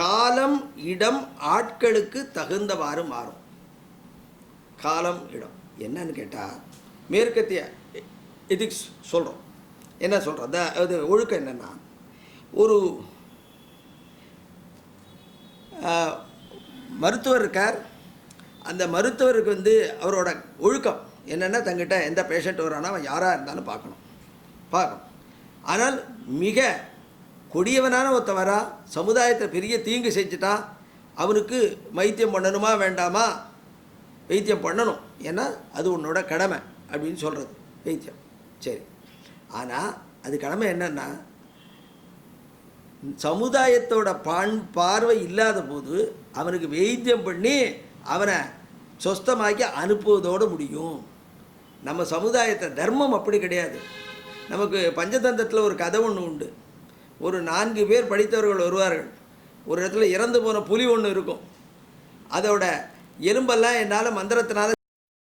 காலம், இடம், ஆட்களுக்கு தகுந்தவாறு மாறும். காலம், இடம் என்னன்னு கேட்டால், மேற்கத்திய எதிக்ஸ் சொல்கிறோம். என்ன சொல்கிறோம்? அது ஒழுக்கம் என்னென்னா, ஒரு மருத்துவர் இருக்கார். அந்த மருத்துவருக்கு வந்து அவரோட ஒழுக்கம் என்னென்னா, தங்கிட்ட எந்த பேஷண்ட் வரானோ அவன் யாராக இருந்தாலும் பார்க்கணும். ஆனால் மிக கொடியவனான ஒருத்த வரா, சமுதாயத்தை பெரிய தீங்கு செஞ்சுட்டா, அவனுக்கு வைத்தியம் பண்ணணுமா வேண்டாமா? வைத்தியம் பண்ணணும், ஏன்னா அது உன்னோட கடமை அப்படின்னு சொல்கிறது வைத்தியம். சரி, ஆனால் அது கடமை என்னன்னா, சமுதாயத்தோட பார்வை இல்லாத போது அவனுக்கு வைத்தியம் பண்ணி அவனை சொஸ்தமாக்கி அனுப்புவதோடு முடியும். நம்ம சமுதாயத்தை தர்மம் அப்படி கிடையாது. நமக்கு பஞ்சதந்திரத்தில் ஒரு கதை ஒன்று உண்டு. ஒரு 4 பேர் படித்தவர்கள் வருவார்கள். ஒரு இடத்துல இறந்து போன புலி ஒன்று இருக்கும். அதோட எலும்பெல்லாம் என்னால் மந்திரத்தினால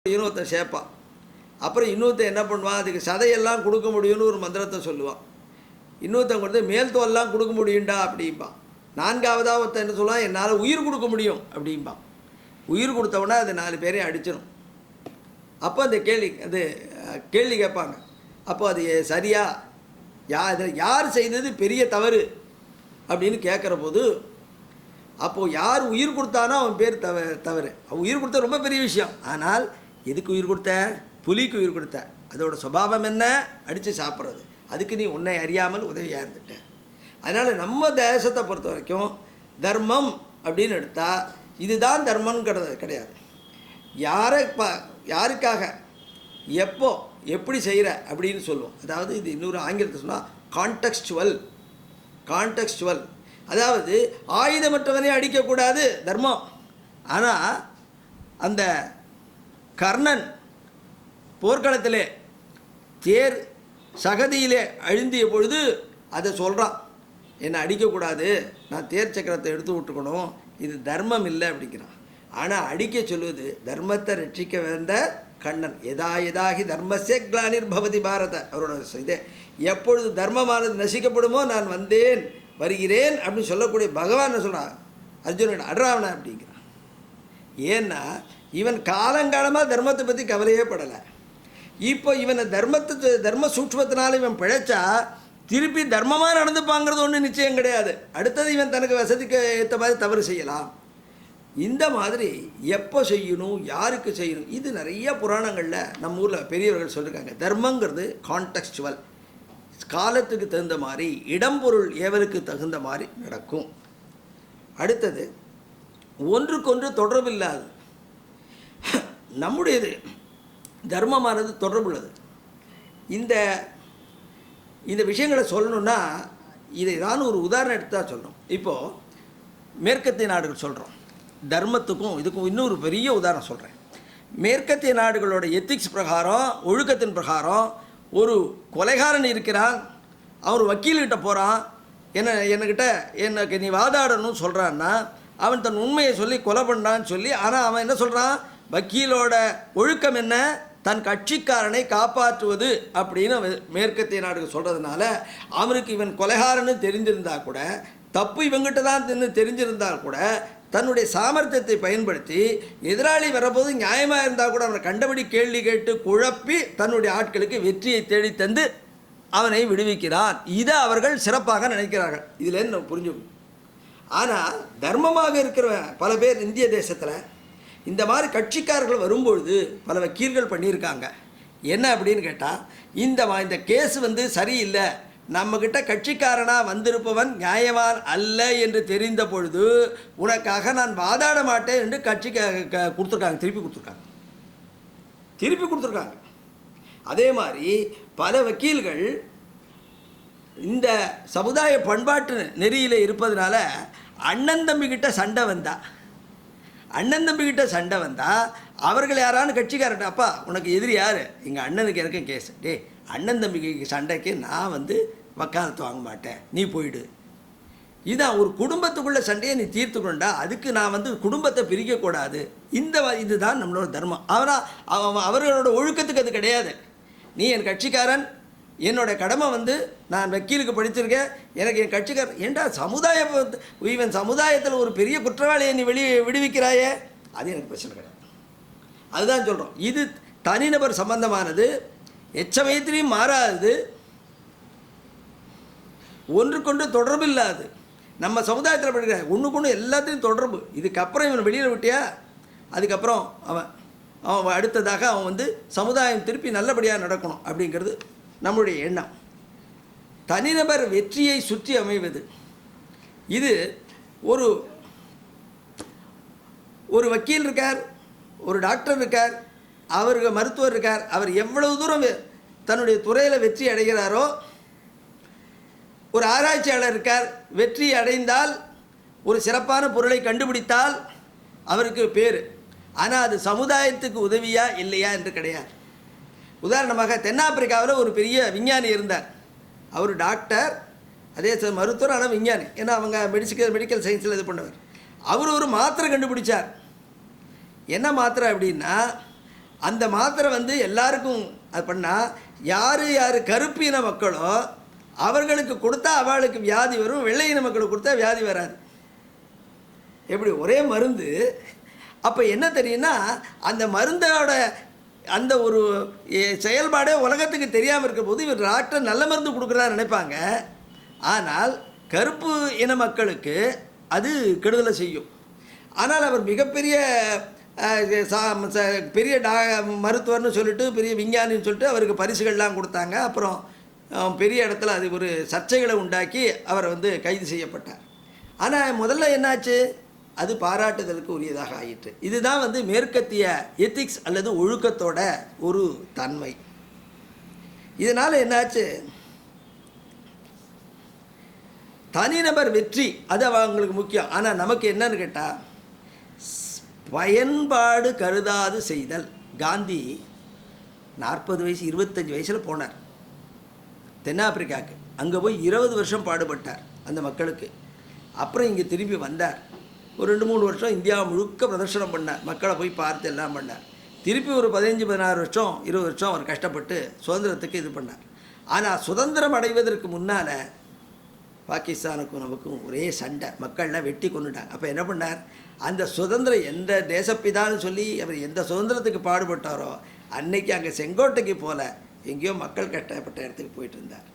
இன்னொருத்தன் சேர்ப்பான். அப்புறம் இன்னொருத்தன் என்ன பண்ணுவான், அதுக்கு சதையெல்லாம் கொடுக்க முடியும்னு ஒரு மந்திரத்தை சொல்லுவான். இன்னொருத்தன் கொடுத்து மேல் தோல்லாம் கொடுக்க முடியும்டா அப்படிம்பான். 4ஆவதாக ஒருத்தன் என்ன சொல்லுவான், என்னால் உயிர் கொடுக்க முடியும் அப்படிம்பான். உயிர் கொடுத்தவொடனே அது 4 பேரையும் அடிச்சிடும். அப்போ அந்த கேள்வி கேட்பாங்க. அப்போ அது சரியா, யார் செய்தது பெரிய தவறு அப்படின்னு கேட்குற போது, அப்போது யார் உயிர் கொடுத்தானோ அவன் பேர் தவறு. அவன் உயிர் கொடுத்த ரொம்ப பெரிய விஷயம். ஆனால் எதுக்கு உயிர் கொடுத்த? புலிக்கு உயிர் கொடுத்த. அதோட சுபாவம் என்ன? அடித்து சாப்பிட்றது. அதுக்கு நீ உன்னை அறியாமல் உதவியாக இருந்துட்ட. அதனால் நம்ம தேசத்தை பொறுத்த வரைக்கும் தர்மம் அப்படின்னு எடுத்தால் இதுதான் தர்மங்கிறது கிடையாது. யாருக்காக எப்போ எப்படி செய்கிற அப்படின்னு சொல்லுவோம். அதாவது இது இன்னொரு ஆங்கிலத்தை சொன்னால் கான்டெக்ஸ்டுவல். அதாவது ஆயுதமற்றவனே அடிக்கக்கூடாது தர்மம். ஆனால் அந்த கர்ணன் போர்க்களத்திலே தேர் சகதியிலே அழுந்திய பொழுது அதை சொல்கிறான், என்னை அடிக்கக்கூடாது, நான் தேர் சக்கரத்தை எடுத்து விட்டுக்கணும், இது தர்மம் இல்லை அப்படிங்கிறான். ஆனால் அடிக்க சொல்வது தர்மத்தை ரட்சிக்க வந்த கண்ணன். எதாகி தர்மசே கிளானிர் பவதி பாரத. அவரோட இதே எப்பொழுது தர்மமானது நசிக்கப்படுமோ நான் வருகிறேன் அப்படின்னு சொல்லக்கூடிய பகவான் சொல்கிறான் அர்ஜுனன் அட்ராவன அப்படிங்கிறான். ஏன்னா இவன் காலங்காலமாக தர்மத்தை பற்றி கவலையே படலை. இப்போ இவனை தர்ம சூட்சமத்தினால இவன் பிழைச்சா திருப்பி தர்மமாக நடந்துப்பாங்கிறது ஒன்றும் நிச்சயம் கிடையாது. அடுத்தது இவன் தனக்கு வசதிக்கு ஏற்ற மாதிரி தவறு செய்யலாம். இந்த மாதிரி எப்போ செய்யணும், யாருக்கு செய்யணும், இது நிறைய புராணங்களில் நம்ம ஊரில் பெரியவர்கள் சொல்லியிருக்காங்க. தர்மங்கிறது கான்டெக்ஸ்டுவல், காலத்துக்கு தகுந்த மாதிரி, இடம் பொருள் ஏவலுக்கு தகுந்த மாதிரி நடக்கும். அடுத்தது ஒன்றுக்கொன்று தொடர்பில்லாது. நம்முடையது தர்மமானது தொடர்புள்ளது. இந்த விஷயங்களை சொல்லணுன்னா இதை தான் ஒரு உதாரணம் எடுத்து தான் சொல்லணும். இப்போது மேற்கத்திய நாடுகள் சொல்கிறோம், தர்மத்துக்கும் இதுக்கும் இன்னொரு பெரிய உதாரணம் சொல்கிறேன். மேற்கத்திய நாடுகளோட எத்திக்ஸ் பிரகாரம், ஒழுக்கத்தின் பிரகாரம், ஒரு கொலைகாரன் இருக்கிறான், அவர் வக்கீல்கிட்ட போகிறான், எனக்கு நீ வாதாடணும்னு சொல்கிறான்னா அவன் தன் உண்மையை சொல்லி கொலை பண்ணான்னு சொல்லி, ஆனால் அவன் என்ன சொல்கிறான், வக்கீலோட ஒழுக்கம் என்ன, தன் கட்சிக்காரனை காப்பாற்றுவது அப்படின்னு மேற்கத்திய நாடுகள் சொல்கிறதுனால அவனுக்கு இவன் கொலைகாரன்னு தெரிஞ்சிருந்தா கூட, தப்பு இவங்கிட்ட தான் தெரிஞ்சிருந்தால் கூட, தன்னுடைய சாமர்த்தியத்தை பயன்படுத்தி எதிராளி வரப்போது நியாயமாக இருந்தால் கூட அவனை கண்டபடி கேள்வி கேட்டு குழப்பி தன்னுடைய ஆட்களுக்கு வெற்றியை தேடி தந்து அவனை விடுவிக்கிறான். இதை அவர்கள் சிறப்பாக நினைக்கிறார்கள். இதுலேருந்து நம்ம புரிஞ்சுக்கணும். ஆனால் தர்மமாக இருக்கிற பல பேர் இந்திய தேசத்தில் இந்த மாதிரி கட்சிக்காரர்கள் வரும்பொழுது பல வக்கீல்கள் பண்ணியிருக்காங்க. என்ன அப்படின்னு கேட்டால், இந்த கேஸ் சரியில்லை, நம்மக்கிட்ட கட்சிக்காரனாக வந்திருப்பவன் நியாயவான் அல்ல என்று தெரிந்த பொழுது உனக்காக நான் வாதாட மாட்டேன் என்று கட்சிக்கு கொடுத்துருக்காங்க, திருப்பி கொடுத்துருக்காங்க. அதே மாதிரி பல வக்கீல்கள் இந்த சமுதாய பண்பாட்டு நெறியில் இருப்பதனால அண்ணன் தம்பிக்கிட்ட சண்டை வந்தால் அவர்கள் யாரானு கட்சிக்காரட்ட, அப்பா உனக்கு எதிரி யார், எங்கள் அண்ணனுக்கு எனக்கு கேஸ், அண்ணன் தம்பிக்கு சண்டைக்கு நான் வக்காலத்து வாங்க மாட்டேன், நீ போயிடு. இதான் ஒரு குடும்பத்துக்குள்ள சண்டையை நீ தீர்த்து கொண்டா, அதுக்கு நான் குடும்பத்தை பிரிக்கக்கூடாது. இதுதான் நம்மளோட தர்மம். அவர்களோட ஒழுக்கத்துக்கு அது கிடையாது. நீ என் கட்சிக்காரன், என்னோட கடமை நான் வக்கீலுக்கு படிச்சிருக்கேன், எனக்கு என் கட்சிக்காரன் ஏண்டா இவன் சமுதாயத்தில் ஒரு பெரிய குற்றவாளியை நீ விடுவிக்கிறாயே, அது எனக்கு பிரச்சனை கிடையாது. அதுதான் சொல்கிறோம். இது தனிநபர் சம்பந்தமானது, எச்சமயத்திலையும் மாறாது, ஒன்றுக்கொண்டு தொடர்பு இல்லாது. நம்ம சமுதாயத்தில் படிக்கிற ஒன்றுக்கொண்டு எல்லாத்தையும் தொடர்பு. இதுக்கப்புறம் இவன் வெளியில் விட்டியா, அதுக்கப்புறம் அவன் அடுத்ததாக அவன் சமுதாயம் திருப்பி நல்லபடியாக நடக்கணும் அப்படிங்கிறது நம்முடைய எண்ணம். தனிநபர் வெற்றியை சுற்றி அமைவது. இது ஒரு ஒரு வக்கீல் இருக்கார், ஒரு டாக்டர் இருக்கார், அவருக்கு மருத்துவர் இருக்கார். அவர் எவ்வளவு தூரம் தன்னுடைய துறையில் வெற்றி அடைகிறாரோ, ஒரு ஆராய்ச்சியாளர் இருக்கார், வெற்றி அடைந்தால் ஒரு சிறப்பான பொருளை கண்டுபிடித்தால் அவருக்கு பேர். ஆனால் அது சமுதாயத்துக்கு உதவியா இல்லையா என்று கிடையாது. உதாரணமாக தென்னாப்பிரிக்காவில் ஒரு பெரிய விஞ்ஞானி இருந்தார். அவர் டாக்டர், அதே மருத்துவர், ஆனால் விஞ்ஞானி. ஏன்னா அவங்க மெடிக்கல் சயின்ஸில் இது பண்ணவர். அவர் ஒரு மாத்திரை கண்டுபிடிச்சார். என்ன மாத்திரை அப்படின்னா, அந்த மாத்திரை எல்லாருக்கும் அது பண்ணால் யார் யார் கருப்பு இன மக்களோ அவர்களுக்கு கொடுத்தா அவளுக்கு வியாதி வரும், வெள்ளை இன மக்களுக்கு கொடுத்தா வியாதி வராது. எப்படி ஒரே மருந்து. அப்போ என்ன தெரியும்னா, அந்த மருந்தோட அந்த ஒரு செயல்பாடே உலகத்துக்கு தெரியாமல் இருக்கிற போது இவர் டாக்டர் நல்ல மருந்து கொடுக்குறதா நினைப்பாங்க. ஆனால் கருப்பு இன மக்களுக்கு அது கெடுதலை செய்யும். ஆனால் அவர் மிகப்பெரிய பெரிய மருத்துவர்னு சொல்லிட்டு, பெரிய விஞ்ஞானின்னு சொல்லிட்டு அவருக்கு பரிசுகள்லாம் கொடுத்தாங்க. அப்புறம் பெரிய இடத்துல அது ஒரு சர்ச்சைகளை உண்டாக்கி அவர் கைது செய்யப்பட்டார். ஆனால் முதல்ல என்னாச்சு, அது பாராட்டுதலுக்கு உரியதாக ஆயிற்று. இதுதான் மேற்கத்திய எத்திக்ஸ் அல்லது ஒழுக்கத்தோட ஒரு தன்மை. இதனால் என்னாச்சு, தனிநபர் வெற்றி அது அவங்களுக்கு முக்கியம். ஆனால் நமக்கு என்னன்னு கேட்டால், பயன்பாடு கருதாது செய்தல். காந்தி 40 வயசு 25 வயசில் போனார் தென்னாப்பிரிக்காவுக்கு. அங்கே போய் 20 வருஷம் பாடுபட்டார் அந்த மக்களுக்கு. அப்புறம் இங்கே திரும்பி வந்தார். ஒரு 2-3 வருஷம் இந்தியா முழுக்க பிரதர்ஷனம் பண்ணார், மக்களை போய் பார்த்து எல்லாம் பண்ணார். திருப்பி ஒரு 15-16 வருஷம் 20 வருஷம் அவர் கஷ்டப்பட்டு சுதந்திரத்துக்கு இது பண்ணார். ஆனால் சுதந்திரம் அடைவதற்கு முன்னால் பாகிஸ்தானுக்கும் நமக்கும் ஒரே சண்டை, மக்கள்லாம் வெட்டி கொண்டுட்டாங்க. அப்போ என்ன பண்ணார், அந்த சுதந்திரம் எந்த தேசப்பிதான்னு சொல்லி அவர் எந்த சுதந்திரத்துக்கு பாடுபட்டாரோ அன்னைக்கு அங்கே செங்கோட்டைக்கு போல எங்கேயோ மக்கள் கஷ்டப்பட்ட இடத்துக்கு போயிட்டு இருந்தார்.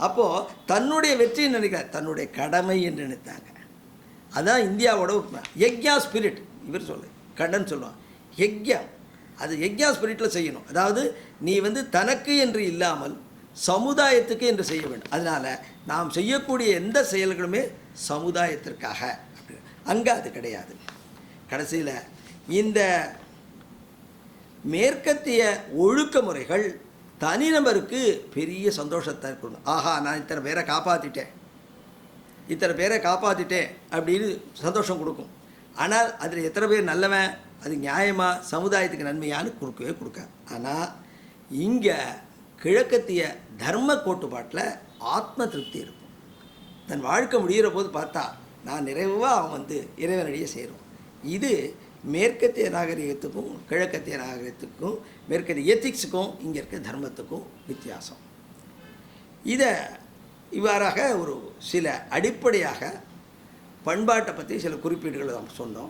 அப்போது தன்னுடைய வெற்றின்னு நினைக்கிறார், தன்னுடைய கடமை என்று நினைத்தாங்க. அதான் இந்தியாவோட யக்யா ஸ்பிரிட். இவர் கண்ணன் சொல்லுவான் யக்யா, அது யக்யா ஸ்பிரிட்டில் செய்யணும். அதாவது நீ தனக்கு என்று இல்லாமல் சமுதாயத்துக்கு என்று செய்ய வேண்டும். அதனால் நாம் செய்யக்கூடிய எந்த செயல்களுமே சமுதாயத்திற்காக. அங்கே அது கிடையாது. கடைசியில் இந்த மேற்கத்திய ஒழுக்க முறைகள் தனிநபருக்கு பெரிய சந்தோஷத்தை இருக்கணும். ஆஹா, நான் இத்தனை பேரை காப்பாற்றிட்டேன் அப்படின்னு சந்தோஷம் கொடுக்கும். ஆனால் அதில் எத்தனை பேர் நல்லவன், அது நியாயமாக சமுதாயத்துக்கு நன்மையானு கொடுக்காது. ஆனால் இங்கே கிழக்கத்திய தர்ம கோட்பாட்டில் ஆத்ம திருப்தி இருக்கும். தன் வாழ்க்கை முடிகிற போது பார்த்தா நான் நிறைவாக அவன் இறைவனடியே சேரும். இது மேற்கத்திய நாகரிகத்துக்கும் கிழக்கத்திய நாகரிகத்துக்கும் மேற்கத்திய எத்திக்ஸுக்கும் இங்கே இருக்க தர்மத்துக்கும் வித்தியாசம். இதை இவ்வாறாக ஒரு சில அடிப்படையாக பண்பாட்டை பற்றி சில குறிப்பீடுகளை நம்ம சொன்னோம்.